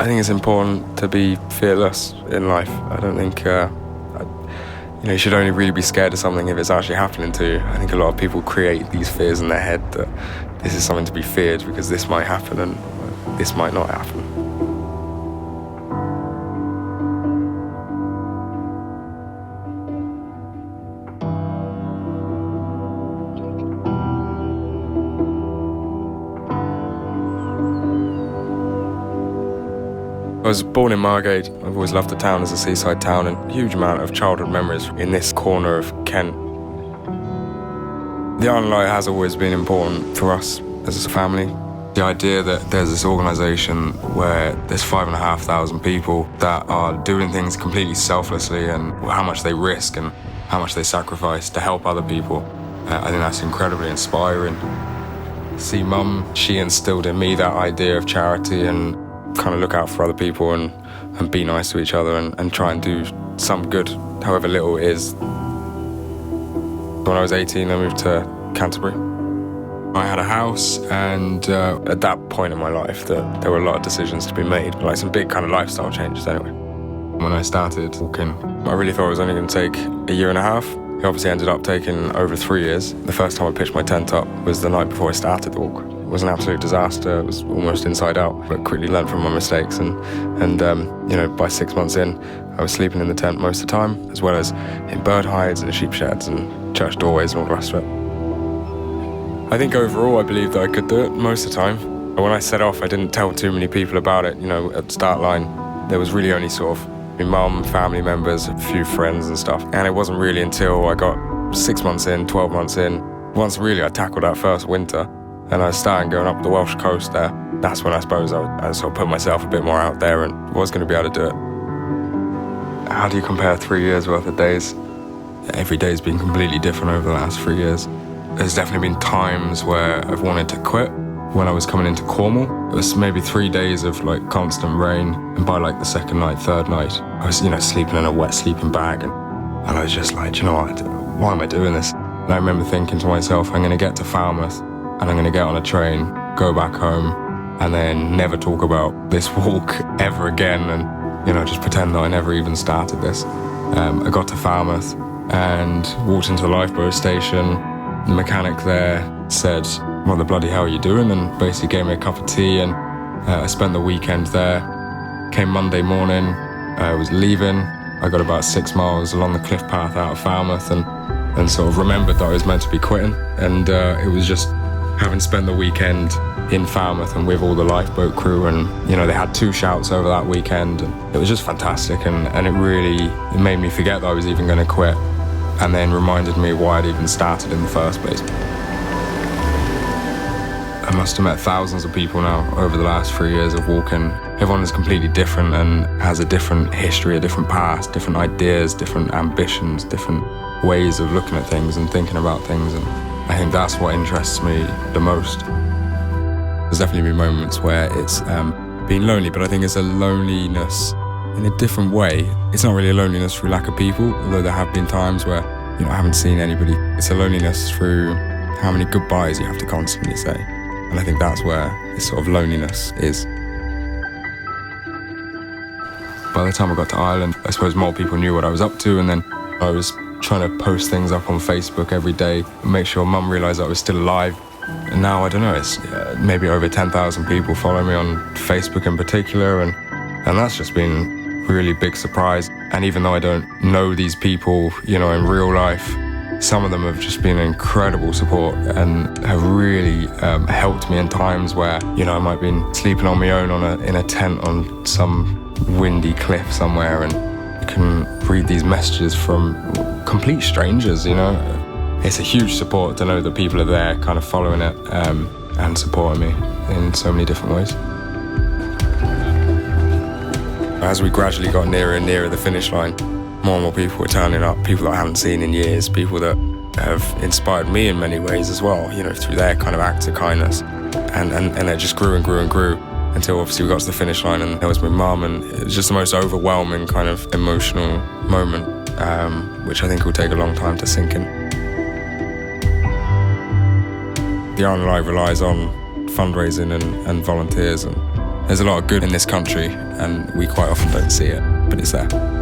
I think it's important to be fearless in life. I don't think you should only really be scared of something if it's actually happening to you. I think a lot of people create these fears in their head that this is something to be feared because this might happen and this might not happen. I was born in Margate. I've always loved the town as a seaside town, and a huge amount of childhood memories in this corner of Kent. The RNLI has always been important for us as a family. The idea that there's this organisation where there's 5,500 people that are doing things completely selflessly, and how much they risk and how much they sacrifice to help other people, I think that's incredibly inspiring. See Mum, she instilled in me that idea of charity and kind of look out for other people and be nice to each other and try and do some good, however little it is. When I was 18, I moved to Canterbury. I had a house, and at that point in my life, there were a lot of decisions to be made, like some big kind of lifestyle changes anyway. When I started walking, I really thought it was only going to take a year and a half. It obviously ended up taking over 3 years. The first time I pitched my tent up was the night before I started the walk. It was an absolute disaster. It was almost inside out, but quickly learned from my mistakes. And by 6 months in, I was sleeping in the tent most of the time, as well as in bird hides and sheep sheds and church doorways and all the rest of it. I think overall, I believe that I could do it most of the time. When I set off, I didn't tell too many people about it. At the start line, there was really only sort of my mum, family members, a few friends and stuff. And it wasn't really until I got 6 months in, 12 months in, once really I tackled that first winter, and I started going up the Welsh coast there. That's when I suppose I sort of put myself a bit more out there and was going to be able to do it. How do you compare 3 years worth of days? Every day's been completely different over the last 3 years. There's definitely been times where I've wanted to quit. When I was coming into Cornwall, it was maybe 3 days of constant rain, and by the second night, third night, I was sleeping in a wet sleeping bag, and I was just like, you know what, why am I doing this? And I remember thinking to myself, I'm going to get to Falmouth, and I'm going to get on a train, go back home, and then never talk about this walk ever again, and just pretend that I never even started this. I got to Falmouth and walked into the lifeboat station. The mechanic there said, "What the bloody hell are you doing?" and basically gave me a cup of tea, and I spent the weekend there. Came Monday morning, I was leaving. I got about 6 miles along the cliff path out of Falmouth and sort of remembered that I was meant to be quitting, and it was just having spent the weekend in Falmouth and with all the lifeboat crew, and they had 2 shouts over that weekend, and it was just fantastic, and it made me forget that I was even going to quit, and then reminded me why I'd even started in the first place. I must have met thousands of people now over the last 3 years of walking. Everyone is completely different and has a different history, a different past, different ideas, different ambitions, different ways of looking at things and thinking about things, and I think that's what interests me the most. There's definitely been moments where it's been lonely, but I think it's a loneliness in a different way. It's not really a loneliness through lack of people, although there have been times where I haven't seen anybody. It's a loneliness through how many goodbyes you have to constantly say, and I think that's where this sort of loneliness is. By the time I got to Ireland, I suppose more people knew what I was up to, and then I was trying to post things up on Facebook every day and make sure Mum realised I was still alive. And now, I don't know, it's maybe over 10,000 people follow me on Facebook in particular, and that's just been a really big surprise. And even though I don't know these people, in real life, some of them have just been incredible support and have really helped me in times where, I might have been sleeping on my own in a tent on some windy cliff somewhere, and you can read these messages from complete strangers, It's a huge support to know that people are there kind of following it and supporting me in so many different ways. As we gradually got nearer and nearer the finish line, more and more people were turning up, people that I haven't seen in years, people that have inspired me in many ways as well, through their kind of acts of kindness. And it just grew and grew and grew until obviously we got to the finish line, and there was my mum, and it was just the most overwhelming kind of emotional moment, which I think will take a long time to sink in. The RNLI relies on fundraising and volunteers, and There's a lot of good in this country and we quite often don't see it, but it's there.